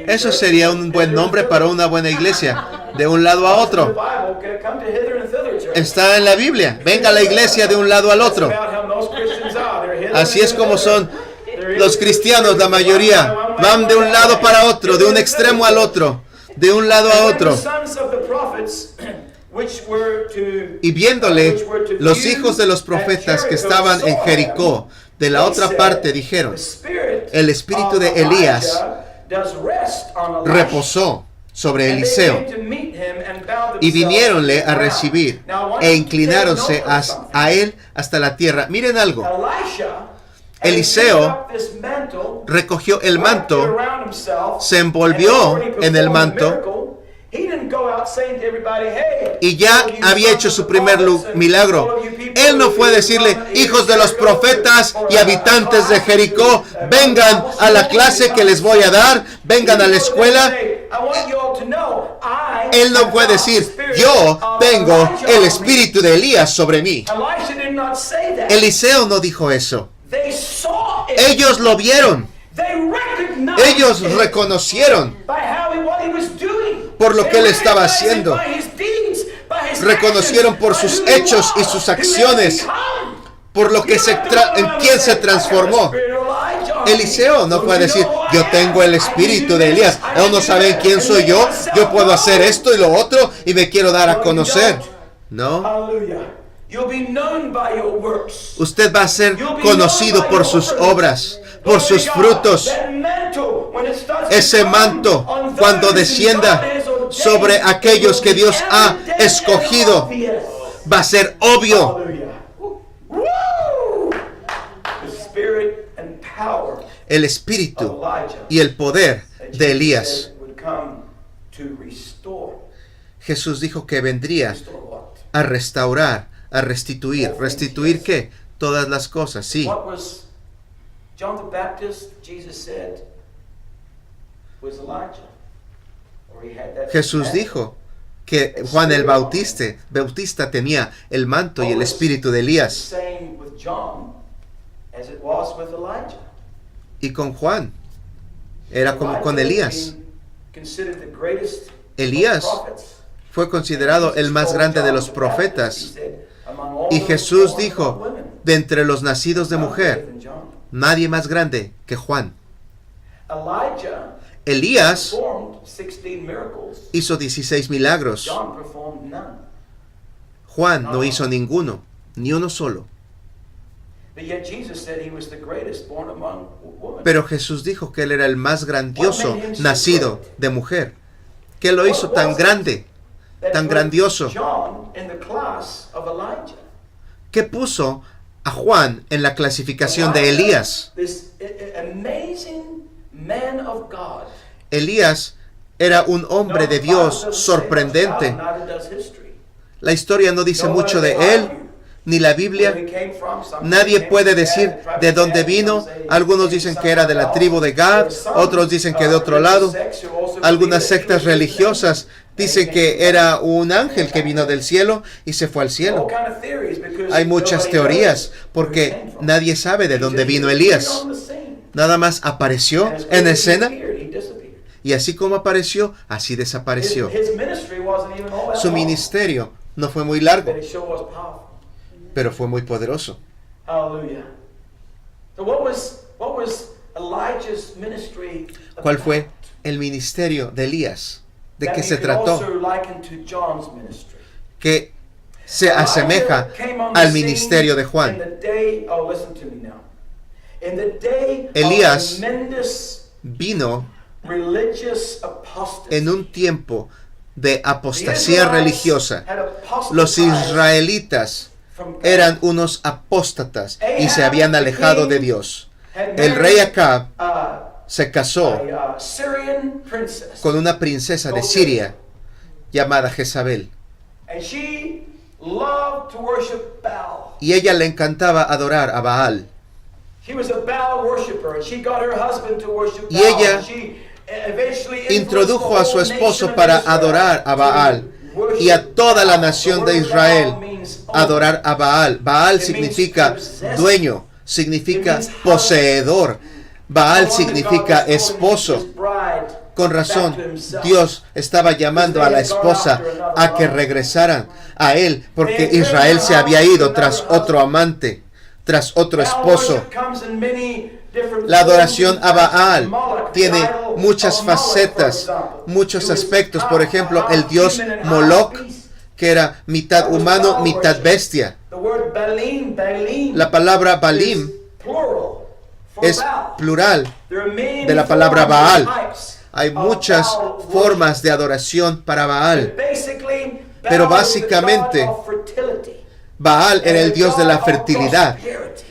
Eso sería un buen nombre para una buena iglesia, de un lado a otro. Está en la Biblia. Venga a la iglesia de un lado al otro. Así es como son los cristianos, la mayoría. Van de un lado para otro, de un extremo al otro, de un lado a otro. Y viéndole, los hijos de los profetas que estaban en Jericó, de la otra parte, dijeron, el espíritu de Elías reposó sobre Eliseo. Y viniéronle a recibir e inclináronse a él hasta la tierra. Miren algo. Eliseo recogió el manto, se envolvió en el manto y ya había hecho su primer milagro. Él no fue a decirle, hijos de los profetas y habitantes de Jericó, vengan a la clase que les voy a dar, vengan a la escuela. Él no puede decir, yo tengo el espíritu de Elías sobre mí. Eliseo no dijo eso. Ellos lo vieron. Ellos reconocieron por lo que él estaba haciendo. Reconocieron por sus hechos y sus acciones, por lo que en quien se transformó. Eliseo no puede decir, yo tengo el espíritu de Elías. Ellos no saben quién soy yo. Yo puedo hacer esto y lo otro y me quiero dar a conocer. No. Usted va a ser conocido por sus obras, por sus frutos. Ese manto, cuando descienda sobre aquellos que Dios ha escogido, va a ser obvio. El espíritu y el poder de Elías. Jesús dijo que vendría a restaurar, a restituir. ¿Restituir qué? Todas las cosas, sí. Jesús dijo que Juan el Bautista tenía el manto y el espíritu de Elías. Y con Juan era como con Elías. Elías fue considerado el más grande de los profetas. Y Jesús dijo, de entre los nacidos de mujer, nadie más grande que Juan. Elías hizo 16 milagros. Juan no hizo ninguno, ni uno solo. Pero Jesús dijo que él era el más grandioso nacido de mujer. ¿Qué lo hizo tan grande, tan grandioso? ¿Qué puso a Juan en la clasificación de Elías? Elías era un hombre de Dios sorprendente. La historia no dice mucho de él, ni la Biblia. Nadie puede decir de dónde vino. Algunos dicen que era de la tribu de Gad, otros dicen que de otro lado. Algunas sectas religiosas dicen que era un ángel que vino del cielo y se fue al cielo. Hay muchas teorías porque nadie sabe de dónde vino Elías. Nada más apareció en escena y así como apareció, así desapareció. Su ministerio no fue muy largo, pero fue muy poderoso. ¿Cuál fue el ministerio de Elías? ¿De qué se trató? Que se asemeja al ministerio de Juan. Elías vino en un tiempo de apostasía religiosa. Los israelitas eran unos apóstatas y se habían alejado de Dios. El rey Acab se casó con una princesa de Siria llamada Jezabel. Y ella le encantaba adorar a Baal. Y ella introdujo a su esposo para adorar a Baal y a toda la nación de Israel adorar a Baal. Baal significa dueño, significa poseedor. Baal significa esposo. Con razón, Dios estaba llamando a la esposa a que regresaran a él, porque Israel se había ido tras otro amante, tras otro esposo. La adoración a Baal tiene muchas facetas, muchos aspectos. Por ejemplo, el dios Moloch, que era mitad humano, mitad bestia. La palabra Balim es plural de la palabra Baal. Hay muchas formas de adoración para Baal. Pero básicamente, Baal era el dios de la fertilidad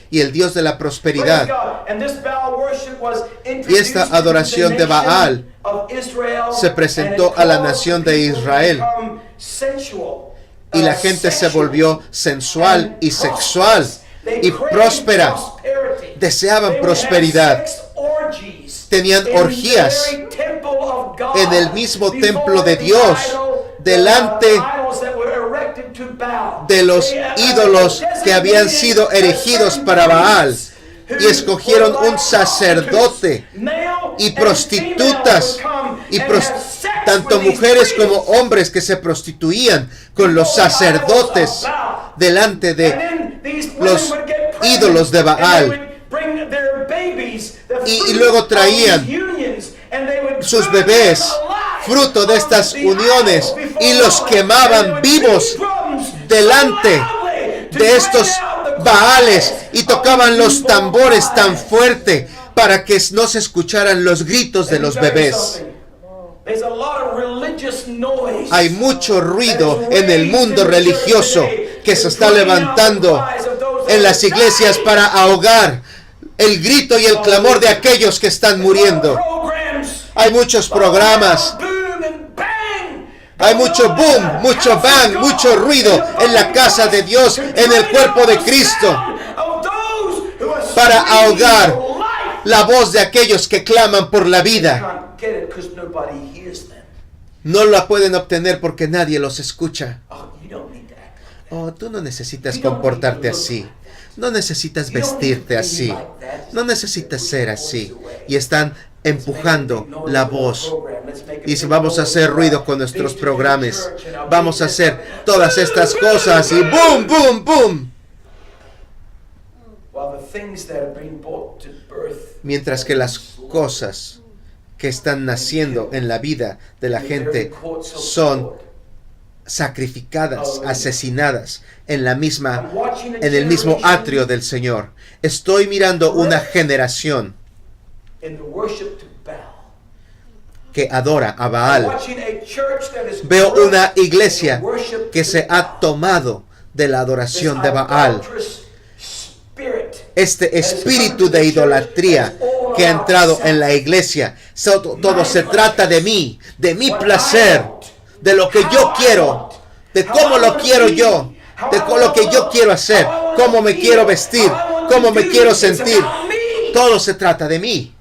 y el dios de la prosperidad. Y esta adoración de Baal se presentó a la nación de Israel. Y la gente se volvió sensual y sexual y próspera. Deseaban prosperidad. Tenían orgías en el mismo templo de Dios, delante de los ídolos que habían sido erigidos para Baal. Y escogieron un sacerdote y prostitutas, y tanto mujeres como hombres que se prostituían con los sacerdotes delante de los ídolos de Baal. Y luego traían sus bebés, fruto de estas uniones, y los quemaban vivos delante de estos Baales, y tocaban los tambores tan fuerte para que no se escucharan los gritos de los bebés. Hay mucho ruido en el mundo religioso que se está levantando en las iglesias para ahogar el grito y el clamor de aquellos que están muriendo. Hay muchos programas. Hay mucho boom, mucho bang, mucho ruido en la casa de Dios, en el cuerpo de Cristo, para ahogar la voz de aquellos que claman por la vida. No la pueden obtener porque nadie los escucha. Oh, tú no necesitas comportarte así. No necesitas vestirte así. No necesitas ser así. Y están empujando la voz. Y si vamos a hacer ruido con nuestros programas, vamos a hacer todas estas cosas y boom, boom, boom. Mientras que las cosas que están naciendo en la vida de la gente son sacrificadas, asesinadas en el mismo atrio del Señor. Estoy mirando una generación que adora a Baal. Veo una iglesia que se ha tomado de la adoración de Baal. Este espíritu de idolatría que ha entrado en la iglesia. Todo se trata de mí, de mi placer, de lo que yo quiero, de cómo lo quiero yo, de lo que yo quiero hacer, cómo me quiero vestir, cómo me quiero sentir. Todo se trata de mí.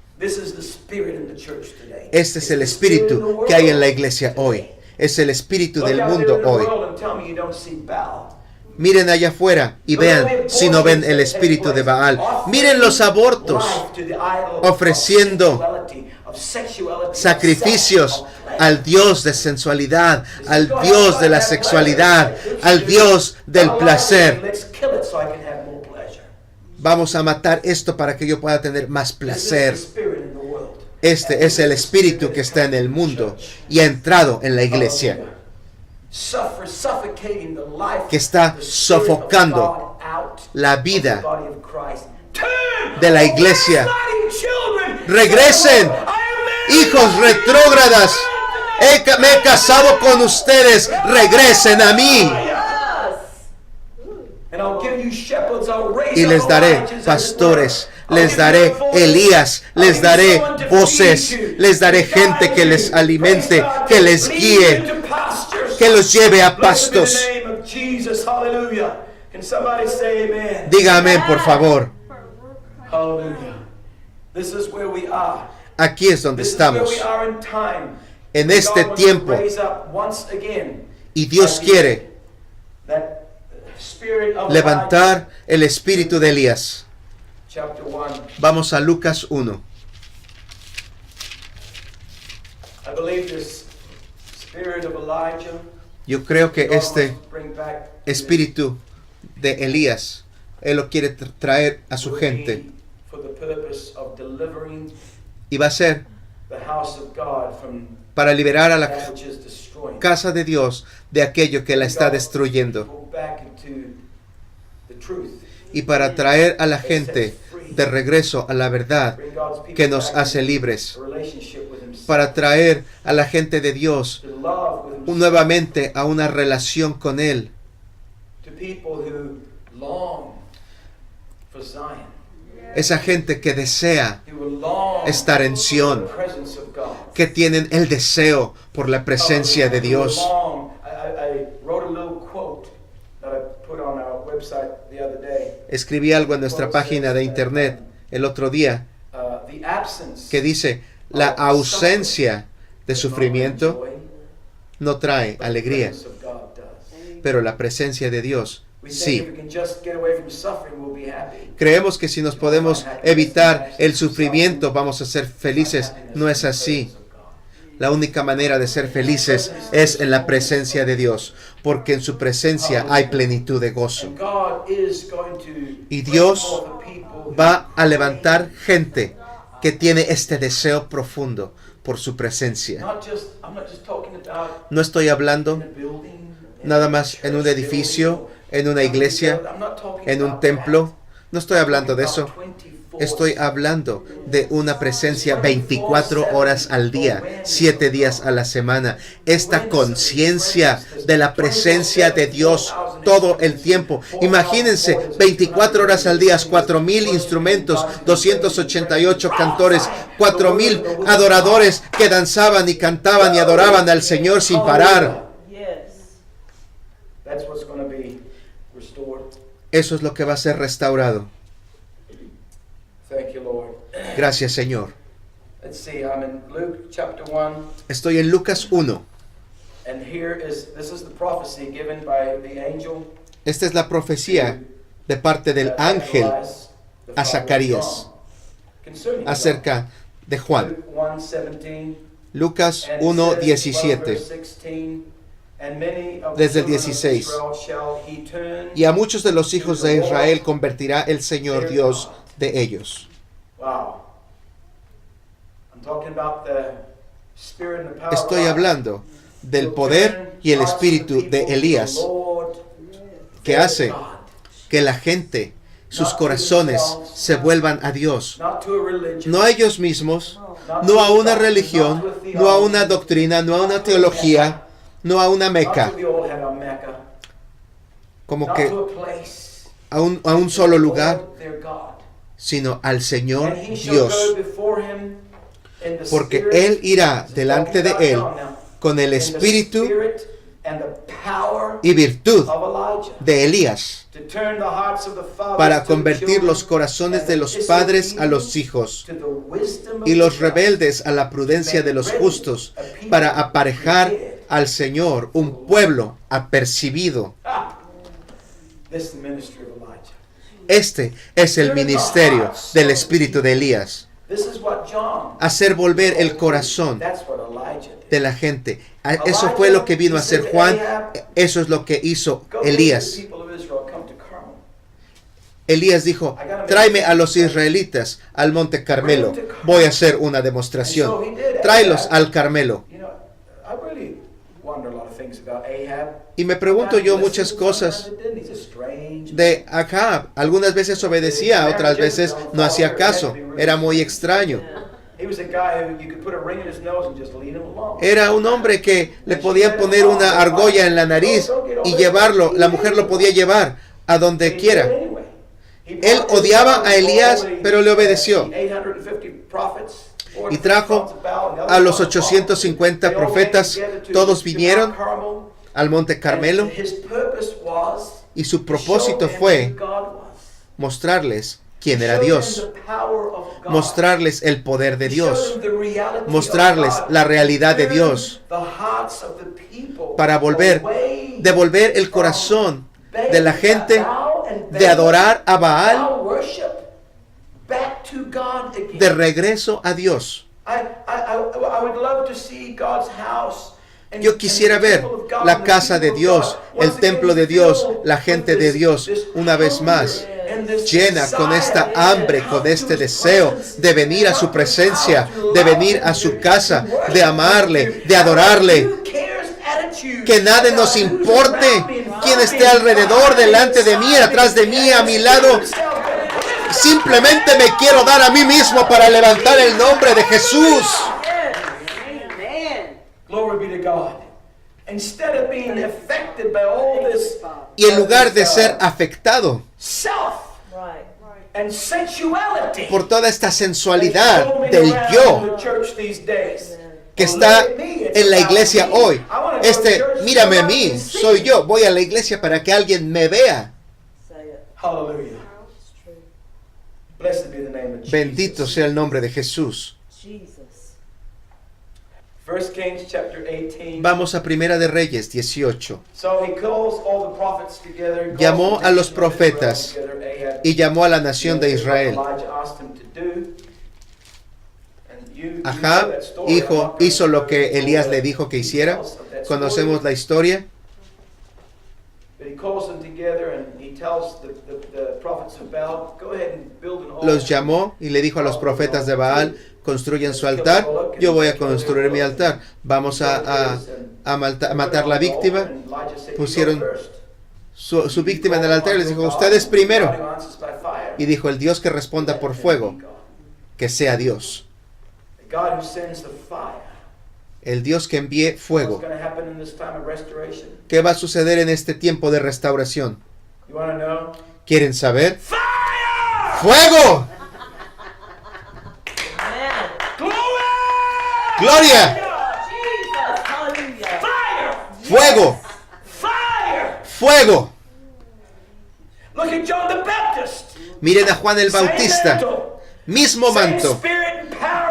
Este es el espíritu que hay en la iglesia hoy. Es el espíritu del mundo hoy. Miren allá afuera y vean si no ven el espíritu de Baal. Miren los abortos ofreciendo sacrificios al Dios de sensualidad, al Dios de la sexualidad, al Dios del placer. Vamos a matar esto para que yo pueda tener más placer. Este es el espíritu que está en el mundo y ha entrado en la iglesia, que está sofocando la vida de la iglesia. Regresen, hijos retrógradas. Me he casado con ustedes. Regresen a mí. Y les daré pastores, les daré Elías, les daré voces, les daré gente que les alimente, que les guíe, que los lleve a pastos. Diga amén, por favor. Aquí es donde estamos, en este tiempo, y Dios quiere levantar el espíritu de Elías. Vamos a Lucas 1. Yo creo que este espíritu de Elías, Él lo quiere traer a su gente. Y va a ser para liberar a la casa de Dios de aquello que la está destruyendo. Y para traer a la gente de regreso a la verdad que nos hace libres. Para traer a la gente de Dios nuevamente a una relación con Él. Esa gente que desea estar en Sión, que tienen el deseo por la presencia de Dios. Escribí algo en nuestra página de internet el otro día que dice: la ausencia de sufrimiento no trae alegría, pero la presencia de Dios sí. Creemos que si nos podemos evitar el sufrimiento vamos a ser felices. No es así. La única manera de ser felices es en la presencia de Dios, porque en su presencia hay plenitud de gozo. Y Dios va a levantar gente que tiene este deseo profundo por su presencia. No estoy hablando nada más en un edificio, en una iglesia, en un templo. No estoy hablando de eso. Estoy hablando de una presencia 24 horas al día, 7 días a la semana. Esta conciencia de la presencia de Dios todo el tiempo. Imagínense, 24 horas al día, 4,000 instrumentos, 288 cantores, 4,000 adoradores que danzaban y cantaban y adoraban al Señor sin parar. Eso es lo que va a ser restaurado. Gracias, Señor. Estoy en Lucas 1. Esta es la profecía de parte del ángel a Zacarías acerca de Juan. Lucas 1:17. Desde el 16. Y a muchos de los hijos de Israel convertirá el Señor Dios de ellos. Estoy hablando del poder y el espíritu de Elías que hace que la gente, sus corazones se vuelvan a Dios. No a ellos mismos, no a una religión, no a una doctrina, no a una teología, no a una Meca, como que a un solo lugar, sino al Señor Dios, porque Él irá delante de Él con el espíritu y virtud de Elías para convertir los corazones de los padres a los hijos y los rebeldes a la prudencia de los justos, para aparejar al Señor un pueblo apercibido. Este es el ministerio del espíritu de Elías. Hacer volver el corazón de la gente. Eso fue lo que vino a hacer Juan. Eso es lo que hizo Elías. Elías dijo: tráeme a los israelitas al monte Carmelo. Voy a hacer una demostración. Tráelos al Carmelo. Y me pregunto yo muchas cosas de Acab. Algunas veces obedecía, otras veces no hacía caso. Era muy extraño. Era un hombre que le podían poner una argolla en la nariz y llevarlo. La mujer lo podía llevar a donde quiera. Él odiaba a Elías, pero le obedeció. Y trajo a los 850 profetas. Todos vinieron al monte Carmelo. Y su propósito fue mostrarles quién era Dios. Mostrarles el poder de Dios. Mostrarles la realidad de Dios. Para devolver el corazón de la gente de adorar a Baal de regreso a Dios. Yo quisiera ver la casa de Dios, el templo de Dios, la gente de Dios, una vez más, llena con esta hambre, con este deseo de venir a su presencia, de venir a su casa, de amarle, de adorarle. Que nada nos importe quién esté alrededor, delante de mí, atrás de mí, a mi lado. Simplemente me quiero dar a mí mismo para levantar el nombre de Jesús. Y en lugar de ser afectado por toda esta sensualidad del yo que está en la iglesia hoy, mírame a mí, soy yo, voy a la iglesia para que alguien me vea. Bendito sea el nombre de Jesús. Vamos a Primera de Reyes 18. Llamó a los profetas y llamó a la nación de Israel. Ahab, hizo lo que Elías le dijo que hiciera. Conocemos la historia. Los llamó y le dijo a los profetas de Baal: construyan su altar, yo voy a construir mi altar. Vamos a matar la víctima. Pusieron su víctima en el altar y les dijo: ustedes primero. Y dijo: el Dios que responda por fuego, que sea Dios. El Dios que envíe fuego. ¿Qué va a suceder en este tiempo de restauración? ¿Quieren saber? ¡Fuego! ¡Gloria! ¡Fuego! ¡Fuego! Miren a Juan el Bautista. Mismo manto,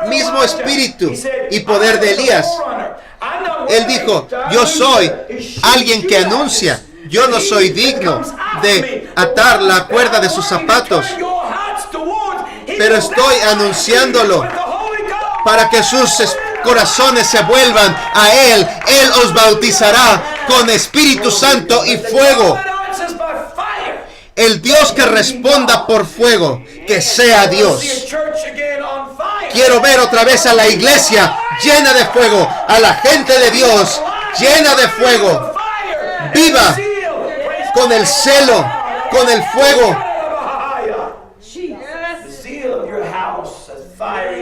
mismo espíritu y poder de Elías. Él dijo: yo soy alguien que anuncia. Yo no soy digno de atar la cuerda de sus zapatos, pero estoy anunciándolo para que sus corazones se vuelvan a Él. Él os bautizará con Espíritu Santo y fuego. El Dios que responda por fuego, que sea Dios. Quiero ver otra vez a la iglesia llena de fuego, a la gente de Dios llena de fuego, viva, con el celo, con el fuego.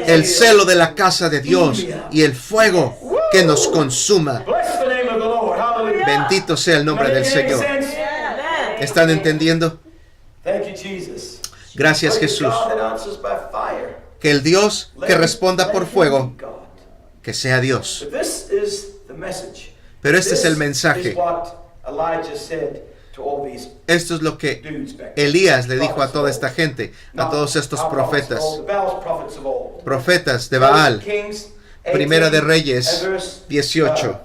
El celo de la casa de Dios y el fuego que nos consuma. Bendito sea el nombre del Señor. ¿Están entendiendo? Gracias, Jesús. Que el Dios que responda por fuego, que sea Dios. Pero este es el mensaje. Esto es lo que Elías le dijo a toda esta gente, a todos estos profetas de Baal. Primera de Reyes 18,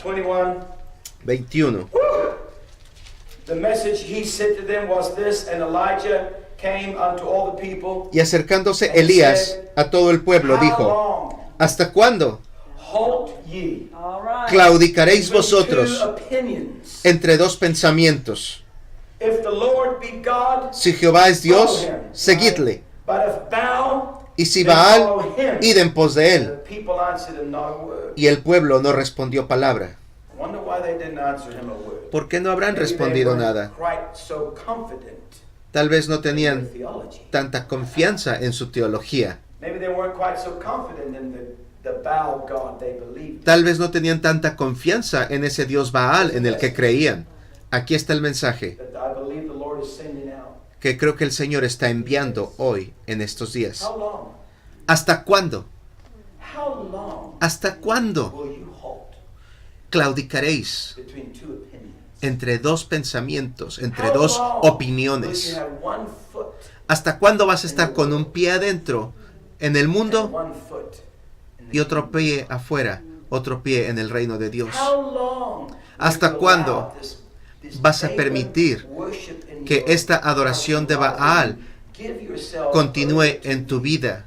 21. Y acercándose Elías a todo el pueblo, dijo: ¿hasta cuándo claudicaréis vosotros entre dos pensamientos? Si Jehová es Dios, seguidle. Y si Baal, id en pos de él. Y el pueblo no respondió palabra. ¿Por qué no habrán respondido nada? Tal vez no tenían tanta confianza en su teología. Tal vez no tenían tanta confianza en ese Dios Baal en el que creían. Aquí está el mensaje que creo que el Señor está enviando hoy en estos días. ¿Hasta cuándo? ¿Hasta cuándo claudicaréis entre dos pensamientos, entre dos opiniones? ¿Hasta cuándo vas a estar con un pie adentro en el mundo y otro pie afuera, otro pie en el reino de Dios? ¿Hasta cuándo vas a permitir que esta adoración de Baal continúe en tu vida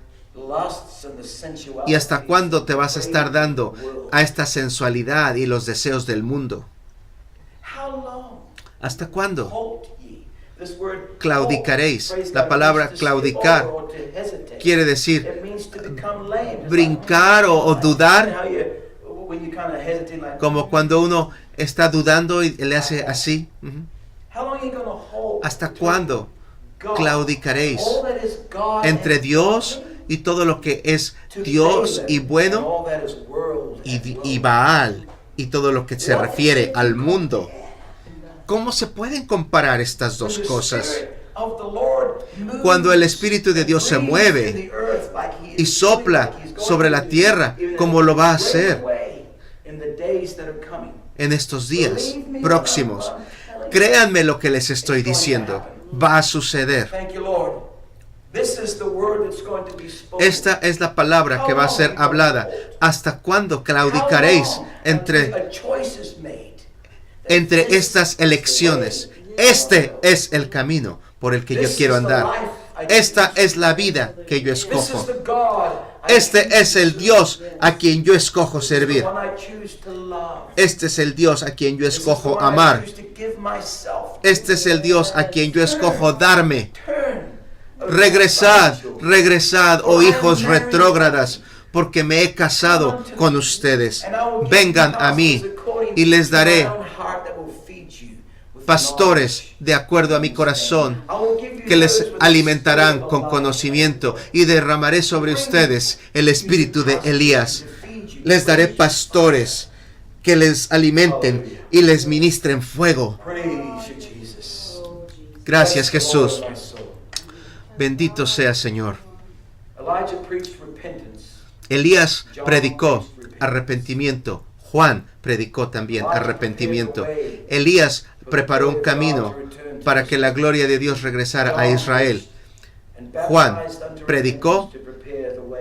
¿Y hasta cuándo te vas a estar dando a esta sensualidad y los deseos del mundo? ¿Hasta cuándo claudicaréis? La palabra claudicar quiere decir brincar o dudar, como cuando uno está dudando y le hace así. ¿Hasta cuándo claudicaréis entre Dios y todo lo que es Dios y bueno y Baal y todo lo que se refiere al mundo? ¿Cómo se pueden comparar estas dos cosas? Cuando el Espíritu de Dios se mueve y sopla sobre la tierra, ¿cómo lo va a hacer en estos días próximos? Créanme lo que les estoy diciendo. Va a suceder. Esta es la palabra que va a ser hablada. ¿Hasta cuándo claudicaréis entre estas elecciones? Este es el camino por el que yo quiero andar. Esta es la vida que yo escojo. Este es el Dios a quien yo escojo servir. Este es el Dios a quien yo escojo amar. Este es el Dios a quien yo escojo darme. Regresad, regresad, oh hijos retrógradas, porque me he casado con ustedes. Vengan a mí y les daré pastores de acuerdo a mi corazón, que les alimentarán con conocimiento, y derramaré sobre ustedes el espíritu de Elías. Les daré pastores que les alimenten y les ministren fuego. Gracias, Jesús. Bendito sea, Señor. Elías predicó arrepentimiento. Juan predicó también arrepentimiento. Elías preparó un camino para que la gloria de Dios regresara a Israel. Juan predicó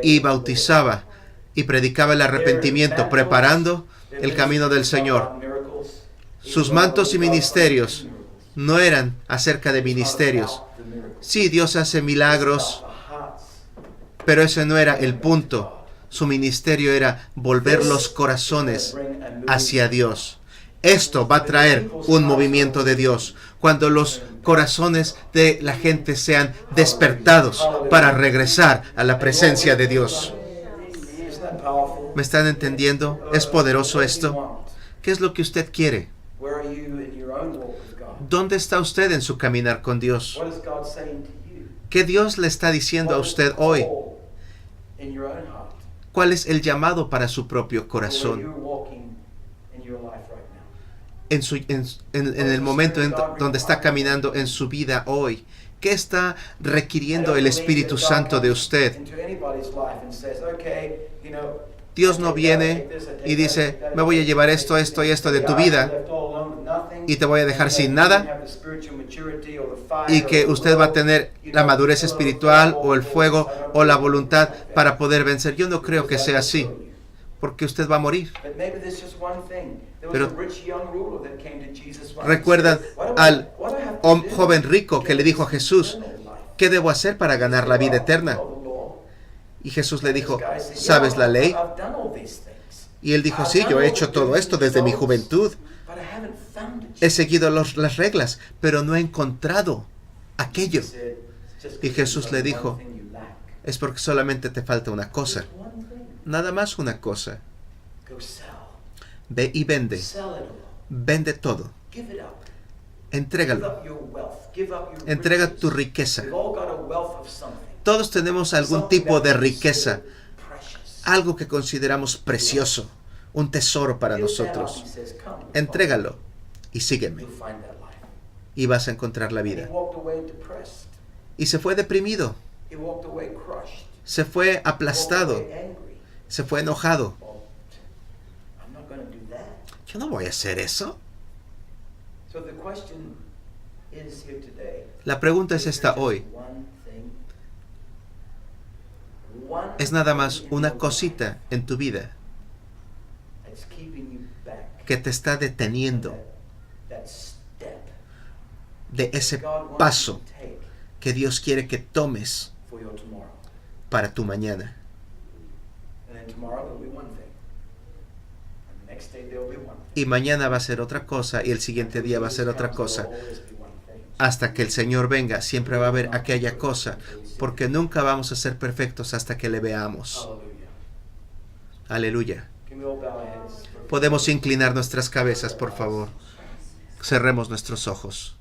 y bautizaba y predicaba el arrepentimiento, preparando el camino del Señor. Sus mantos y ministerios no eran acerca de ministerios. Sí, Dios hace milagros, pero ese no era el punto. Su ministerio era volver los corazones hacia Dios. Esto va a traer un movimiento de Dios cuando los corazones de la gente sean despertados para regresar a la presencia de Dios. ¿Me están entendiendo? ¿Es poderoso esto? ¿Qué es lo que usted quiere? ¿Dónde está usted en su caminar con Dios? ¿Qué Dios le está diciendo a usted hoy? ¿Cuál es el llamado para su propio corazón? En el momento donde está caminando en su vida hoy, ¿qué está requiriendo el Espíritu Santo de usted? Dios no viene y dice, me voy a llevar esto, esto y esto de tu vida y te voy a dejar sin nada, y que usted va a tener la madurez espiritual o el fuego o la voluntad para poder vencer. Yo no creo que sea así, porque usted va a morir. Pero recuerdan al joven rico que le dijo a Jesús, ¿qué debo hacer para ganar la vida eterna? Y Jesús le dijo, ¿sabes la ley? Y él dijo, sí, yo he hecho todo esto desde mi juventud. He seguido las reglas, pero no he encontrado aquello. Y Jesús le dijo, es porque solamente te falta una cosa. Nada más una cosa. Ve y vende. Vende todo. Entrégalo. Entrega tu riqueza. Todos tenemos algún tipo de riqueza, algo que consideramos precioso, un tesoro para nosotros. Entrégalo y sígueme, y vas a encontrar la vida. Y se fue deprimido, se fue aplastado, se fue enojado. Yo no voy a hacer eso. La pregunta es esta hoy. Es nada más una cosita en tu vida que te está deteniendo de ese paso que Dios quiere que tomes para tu mañana. Y mañana va a ser otra cosa y el siguiente día va a ser otra cosa. Hasta que el Señor venga, siempre va a haber aquella cosa, porque nunca vamos a ser perfectos hasta que le veamos. Aleluya. Podemos inclinar nuestras cabezas, por favor. Cerremos nuestros ojos.